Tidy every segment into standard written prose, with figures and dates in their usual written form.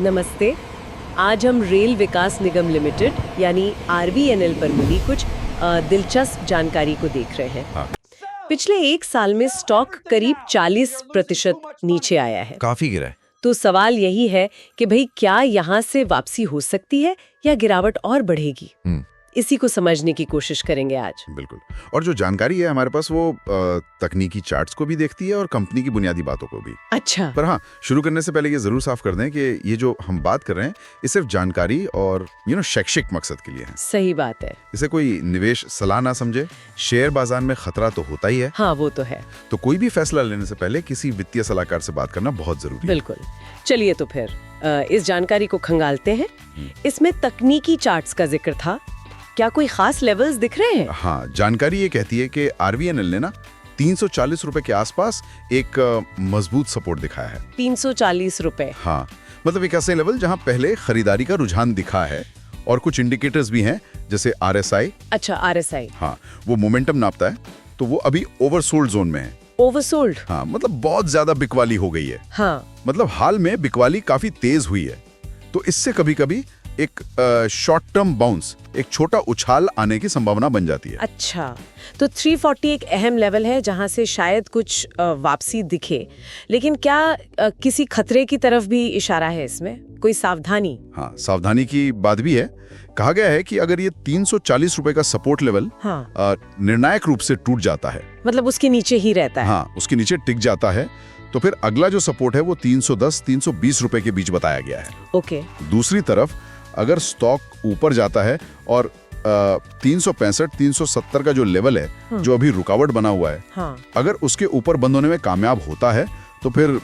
नमस्ते। आज हम रेल विकास निगम लिमिटेड यानी आरवीएनएल पर मिली कुछ दिलचस्प जानकारी को देख रहे हैं। हाँ। पिछले एक साल में स्टॉक करीब 40% नीचे आया है। काफी गिरा है। तो सवाल यही है कि भाई क्या यहाँ से वापसी हो सकती है या गिरावट और बढ़ेगी? इसी को समझने की कोशिश करेंगे आज। बिल्कुल। और जो जानकारी है हमारे पास वो तकनीकी चार्ट्स को भी देखती है और कंपनी की बुनियादी बातों को भी। अच्छा। पर हाँ, शुरू करने से पहले ये जरूर साफ कर दें कि ये जो हम बात कर रहे हैं ये सिर्फ जानकारी और शैक्षिक मकसद के लिए है। सही बात है। इसे कोई निवेश सलाह ना समझे। शेयर बाजार में खतरा तो होता ही है। हाँ, वो तो है। तो कोई भी फैसला लेने से पहले किसी वित्तीय सलाहकार से बात करना बहुत जरूरी है। बिल्कुल। चलिए तो फिर इस जानकारी को खंगालते हैं। इसमें तकनीकी चार्ट्स का जिक्र था। क्या कोई खास लेवल्स दिख रहे हैं? हाँ, जानकारी ये कहती है कि आरवीएनएल ने 340 रुपए के आसपास एक मजबूत सपोर्ट दिखाया है। 340 रुपए। हाँ, मतलब एक ऐसे लेवल जहां पहले खरीदारी का रुझान दिखा है और कुछ इंडिकेटर्स भी हैं जैसे आरएसआई। अच्छा, आरएसआई। हाँ, वो मोमेंटम नापता है, तो वो अभी ओवरसोल्ड जोन में है। ओवरसोल्ड? हाँ, मतलब बहुत ज्यादा बिकवाली हो गई है। हाँ, मतलब हाल में बिकवाली काफी तेज हुई है, तो इससे कभी-कभी एक शॉर्ट टर्म बाउंस, एक छोटा उछाल आने की संभावना बन जाती है। अच्छा, तो 340 एक अहम लेवल है जहां से शायद कुछ वापसी दिखे, लेकिन क्या किसी खतरे की तरफ भी इशारा है इसमें? कोई सावधानी? हाँ, सावधानी की बात भी है। कहा गया है कि अगर ये 340 रुपए का सपोर्ट लेवल निर्णायक रूप से टूट जाता है, मतलब उसके नीचे ही रहता है। हाँ, उसके नीचे टिक जाता है, तो फिर अगला जो सपोर्ट है वो 310-320 रुपए के बीच बताया गया है। ओके। दूसरी तरफ अगर स्टॉक ऊपर जाता है और 365-370 का जो लेवल है, जो अभी रुकावट बना हुआ है, अगर उसके ऊपर बंद होने में कामयाब होता है तो फिर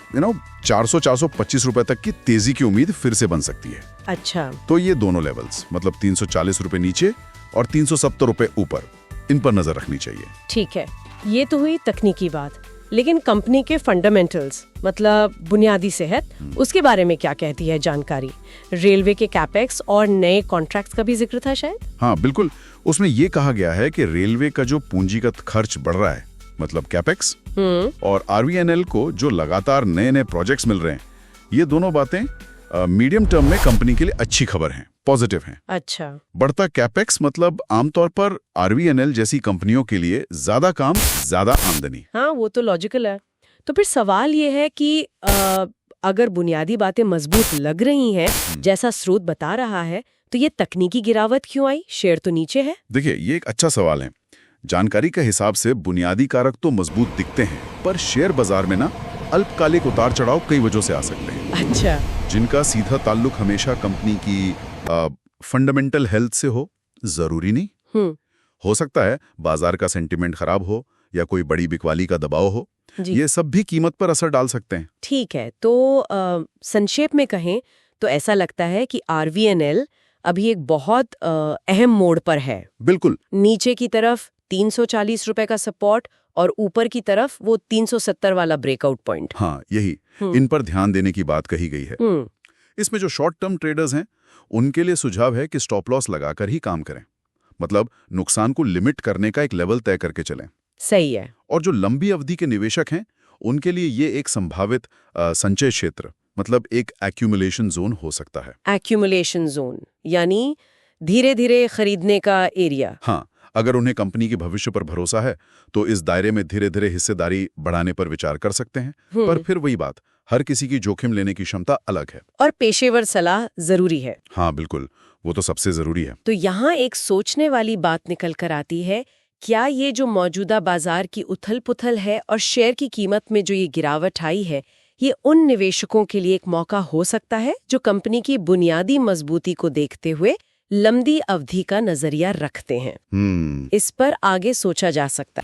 400-425 रुपए तक की तेजी की उम्मीद फिर से बन सकती है। अच्छा, तो ये दोनों लेवल्स, मतलब 340 रुपए नीचे और 370 रुपए ऊपर, इन पर नजर रखनी चाहिए। ठीक है, ये तो हुई तकनीकी बात, लेकिन कंपनी के फंडामेंटल्स मतलब बुनियादी सेहत, उसके बारे में क्या कहती है जानकारी? रेलवे के कैपेक्स और नए कॉन्ट्रैक्ट्स का भी जिक्र था शायद? हाँ, बिल्कुल। उसमें ये कहा गया है कि रेलवे का जो पूंजीगत खर्च बढ़ रहा है, मतलब कैपेक्स, और आरवीएनएल को जो लगातार नए नए प्रोजेक्ट्स मिल रहे हैं, ये दोनों बातें मीडियम टर्म में कंपनी के लिए अच्छी खबर हैं, पॉजिटिव हैं। अच्छा। बढ़ता कैपेक्स मतलब आमतौर पर आरवीएनएल जैसी कंपनियों के लिए ज्यादा काम, ज्यादा आमदनी। हाँ, वो तो लॉजिकल है। तो फिर सवाल ये है कि अगर बुनियादी बातें मजबूत लग रही हैं, जैसा स्रोत बता रहा है, तो ये तकनीकी गिरावट क्यों आई? शेयर तो नीचे है। देखिए, ये एक अच्छा सवाल है। जानकारी के हिसाब से बुनियादी कारक तो मजबूत दिखते हैं, पर शेयर बाजार में अल्पकालिक उतार चढ़ाव कई वजहों से आ सकते हैं। अच्छा। जिनका सीधा ताल्लुक हमेशा कंपनी की फंडामेंटल हेल्थ से हो, जरूरी नहीं। हो सकता है बाजार का सेंटिमेंट खराब हो या कोई बड़ी बिकवाली का दबाव हो, ये सब भी कीमत पर असर डाल सकते हैं। ठीक है, तो संक्षेप में कहें तो ऐसा लगता है कि आरवीएनएल अभी एक बहुत अहम मोड़ पर है। बिल्कुल। नीचे की तरफ 340 रुपए का सपोर्ट और ऊपर की तरफ वो 370 वाला ब्रेकआउट पॉइंट। हाँ, यही इन पर ध्यान देने की बात कही गई है। इसमें जो शॉर्ट टर्म ट्रेडर्स हैं, उनके लिए सुझाव है कि स्टॉप लॉस लगाकर ही काम करें, मतलब नुकसान को लिमिट करने का एक लेवल तय करके चलें। सही है। और जो लंबी अवधि के निवेशक हैं, उनके लिए ये एक संभावित संचय क्षेत्र, मतलब एक एक्यूमुलेशन जोन हो सकता है। एक्यूमुलेशन जोन यानी धीरे धीरे खरीदने का एरिया। हाँ, अगर उन्हें कंपनी के भविष्य पर भरोसा है तो इस दायरे में धीरे धीरे हिस्सेदारी बढ़ाने पर विचार कर सकते हैं। पर फिर वही बात, हर किसी की जोखिम लेने की क्षमता अलग है और पेशेवर सलाह जरूरी है। हाँ, बिल्कुल, वो तो सबसे जरूरी है। तो यहाँ एक सोचने वाली बात निकल कर आती है, क्या ये जो मौजूदा बाजार की उथल पुथल है और शेयर की कीमत में जो ये गिरावट आई है, ये उन निवेशकों के लिए एक मौका हो सकता है जो कंपनी की बुनियादी मजबूती को देखते हुए लंबी अवधि का नजरिया रखते हैं? इस पर आगे सोचा जा सकता है।